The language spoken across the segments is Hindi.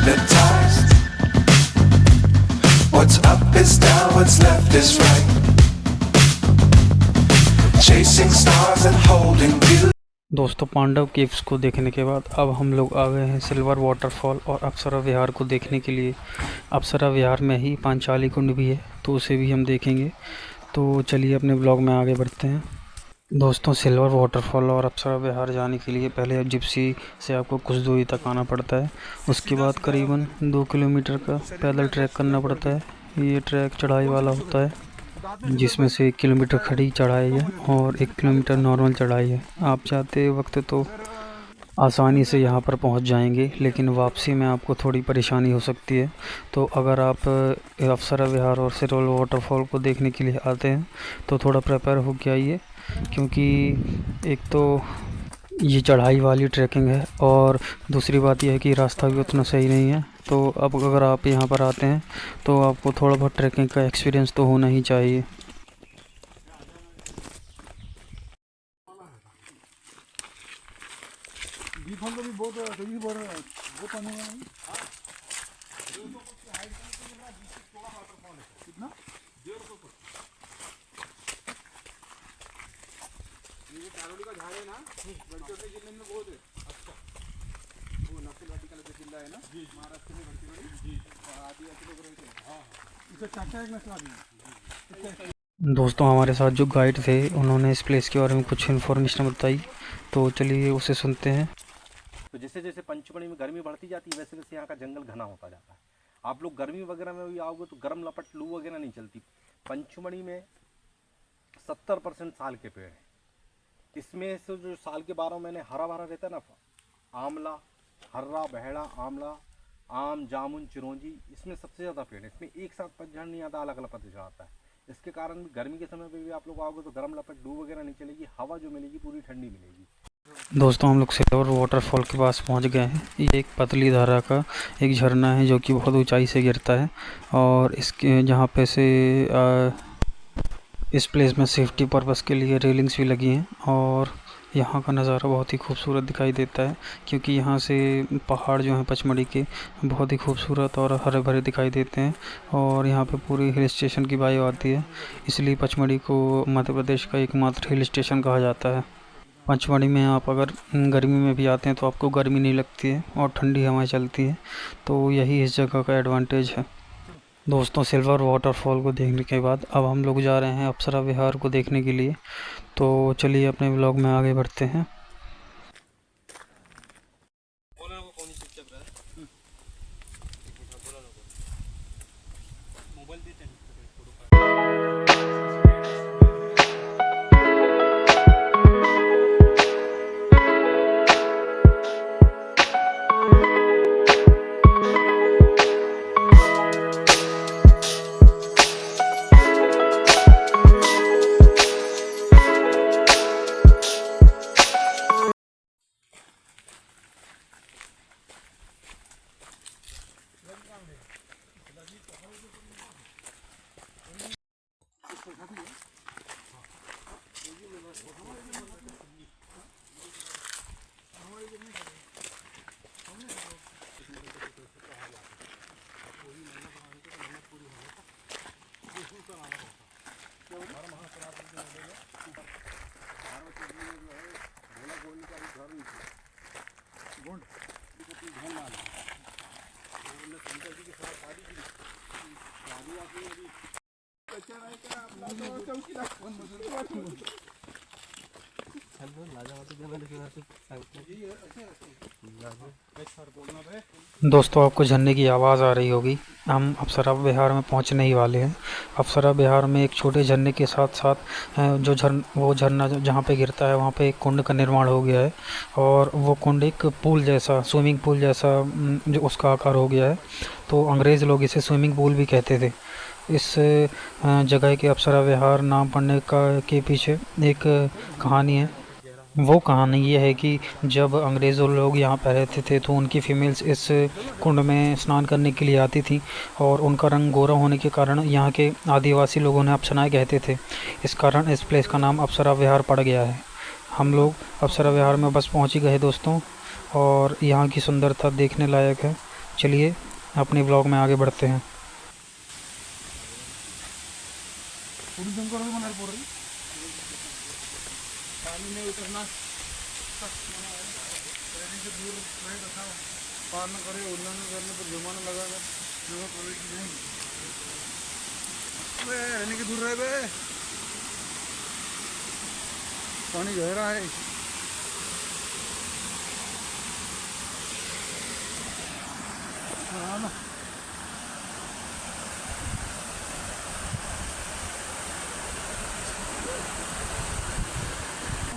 hypnotized. What's up is down, what's left is right. Chasing stars and holding you. दोस्तों पांडव केव्स को देखने के बाद अब हम लोग आ गए हैं सिल्वर वाटरफॉल और अप्सरा विहार को देखने के लिए। अप्सरा विहार में ही पांचाली कुंड भी है, तो उसे भी हम देखेंगे। तो चलिए अपने ब्लॉग में आगे बढ़ते हैं। दोस्तों सिल्वर वाटरफॉल और अप्सरा विहार जाने के लिए पहले जिप्सी से आपको कुछ दूरी तक आना पड़ता है। उसके बाद करीबन 2 किलोमीटर का पैदल ट्रैक करना पड़ता है। ये ट्रैक चढ़ाई वाला होता है, जिसमें से 1 किलोमीटर खड़ी चढ़ाई है और 1 किलोमीटर नॉर्मल चढ़ाई है। आप जाते वक्त तो आसानी से यहाँ पर पहुँच जाएंगे, लेकिन वापसी में आपको थोड़ी परेशानी हो सकती है। तो अगर आप अप्सरा विहार और सिल्वर वाटरफॉल को देखने के लिए आते हैं तो थोड़ा प्रिपेयर होके आइए, क्योंकि एक तो ये चढ़ाई वाली ट्रैकिंग है और दूसरी बात यह है कि रास्ता भी उतना सही नहीं है। तो अब अगर आप यहाँ पर आते हैं तो आपको थोड़ा बहुत ट्रैकिंग का एक्सपीरियंस तो होना ही चाहिए। दोस्तों हमारे साथ जो गाइड थे उन्होंने इस प्लेस के बारे में कुछ इन्फॉर्मेशन बताई, तो चलिए उसे सुनते हैं। तो जैसे जैसे पंचमढ़ी में गर्मी बढ़ती जाती है वैसे वैसे यहाँ का जंगल घना होता जाता है। आप लोग गर्मी वगैरह में भी आओगे तो गर्म लपट लू वगैरह नहीं चलती। पंचमढ़ी में 70% साल के पेड़ हैं। इसमें से जो साल के 12 महीने हरा भरा रहता है ना, आंवला, हर्रा, बहेड़ा, आंवला, आम, जामुन, चिरौंजी, इसमें सबसे ज़्यादा पेड़ है। इसमें एक साथ पतझड़ नहीं आता, अलग अलग पतझड़ आता है। इसके कारण गर्मी के समय पे भी आप लोग आओगे तो गर्म लपट लू वगैरह नहीं चलेगी। हवा जो मिलेगी पूरी ठंडी मिलेगी। दोस्तों हम लोग सिल्वर वाटरफॉल के पास पहुंच गए हैं। ये एक पतली धारा का एक झरना है जो कि बहुत ऊंचाई से गिरता है, और इसके जहाँ पे से इस प्लेस में सेफ्टी पर्पस के लिए रेलिंग्स भी लगी हैं। और यहाँ का नज़ारा बहुत ही खूबसूरत दिखाई देता है, क्योंकि यहाँ से पहाड़ जो हैं पचमढ़ी के बहुत ही खूबसूरत और हरे भरे दिखाई देते हैं, और यहाँ पे पूरी हिल स्टेशन की वाइब आती है। इसलिए पचमढ़ी को मध्य प्रदेश का एकमात्र हिल स्टेशन कहा जाता है। पचमढ़ी में आप अगर गर्मी में भी आते हैं तो आपको गर्मी नहीं लगती है और ठंडी हवाएं चलती हैं, तो यही इस जगह का एडवांटेज है। दोस्तों सिल्वर वाटरफॉल को देखने के बाद अब हम लोग जा रहे हैं अप्सरा विहार को देखने के लिए। तो चलिए अपने ब्लॉग में आगे बढ़ते हैं। दोस्तों आपको झरने की आवाज़ आ रही होगी। हम अप्सरा विहार में पहुंचने ही वाले हैं। अप्सरा विहार में एक छोटे झरने के साथ साथ जो झरना जहाँ पे गिरता है वहाँ पे एक कुंड का निर्माण हो गया है, और वो कुंड एक पूल जैसा, स्विमिंग पूल जैसा जो उसका आकार हो गया है। तो अंग्रेज़ लोग इसे स्विमिंग पूल भी कहते थे। इस जगह के अप्सरा विहार नाम पड़ने के पीछे एक कहानी है। वो कहानी ये है कि जब अंग्रेज़ों लोग यहाँ पर रहते थे तो उनकी फ़ीमेल्स इस कुंड में स्नान करने के लिए आती थी, और उनका रंग गोरा होने के कारण यहाँ के आदिवासी लोगों ने अप्सराएँ कहते थे। इस कारण इस प्लेस का नाम अप्सरा विहार पड़ गया है। हम लोग अप्सरा विहार में बस पहुँच ही गए दोस्तों, और यहाँ की सुंदरता देखने लायक है। चलिए अपने ब्लॉग में आगे बढ़ते हैं। पानी में उतरना से दूर रखा, पार न करे, उल्लंघन करने पर जुर्माना लगाकर प्रवेश नहीं। रहने के दूर रहे बे, पानी गहरा है। हाँ ना।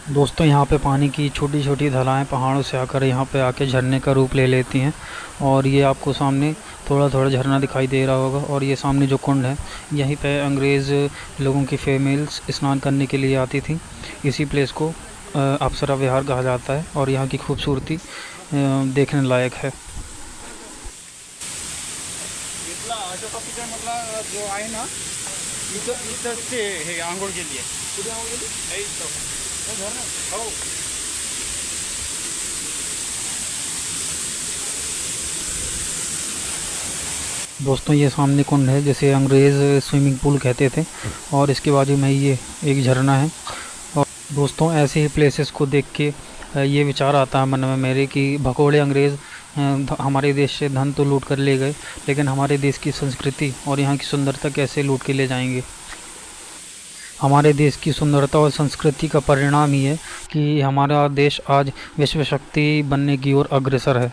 दोस्तों यहाँ पे पानी की छोटी छोटी ढलाएँ पहाड़ों से आकर यहाँ पे आके झरने का रूप ले लेती हैं और ये आपको सामने थोड़ा थोड़ा झरना दिखाई दे रहा होगा। और ये सामने जो कुंड है, यहीं पे अंग्रेज़ लोगों की फीमेल्स स्नान करने के लिए आती थी। इसी प्लेस को अप्सरा विहार कहा जाता है और यहाँ की खूबसूरती देखने लायक है। मतलब जो आहे ना, इथं ते हे आंघोळ केली आहे। कुठे आंघोळ केली? हो। दोस्तों ये सामने कुंड है जिसे अंग्रेज़ स्विमिंग पूल कहते थे और इसके बाजू में ये एक झरना है। और दोस्तों ऐसे ही प्लेसेस को देख के ये विचार आता है मन में मेरे कि भगोड़े अंग्रेज़ हमारे देश से धन तो लूट कर ले गए, लेकिन हमारे देश की संस्कृति और यहाँ की सुंदरता कैसे लूट के ले जाएंगे। हमारे देश की सुंदरता और संस्कृति का परिणाम ही है कि हमारा देश आज विश्व शक्ति बनने की ओर अग्रसर है।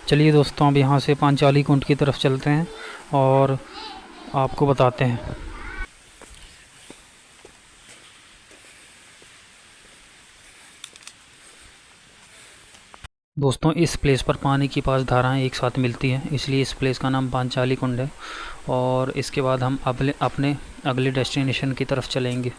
चलिए दोस्तों अब यहाँ से पांचाली कुंड की तरफ चलते हैं और आपको बताते हैं। दोस्तों इस प्लेस पर पानी की 5 धाराएं एक साथ मिलती हैं, इसलिए इस प्लेस का नाम पांचाली कुंड है। और इसके बाद हम अपने अगले डेस्टिनेशन की तरफ चलेंगे।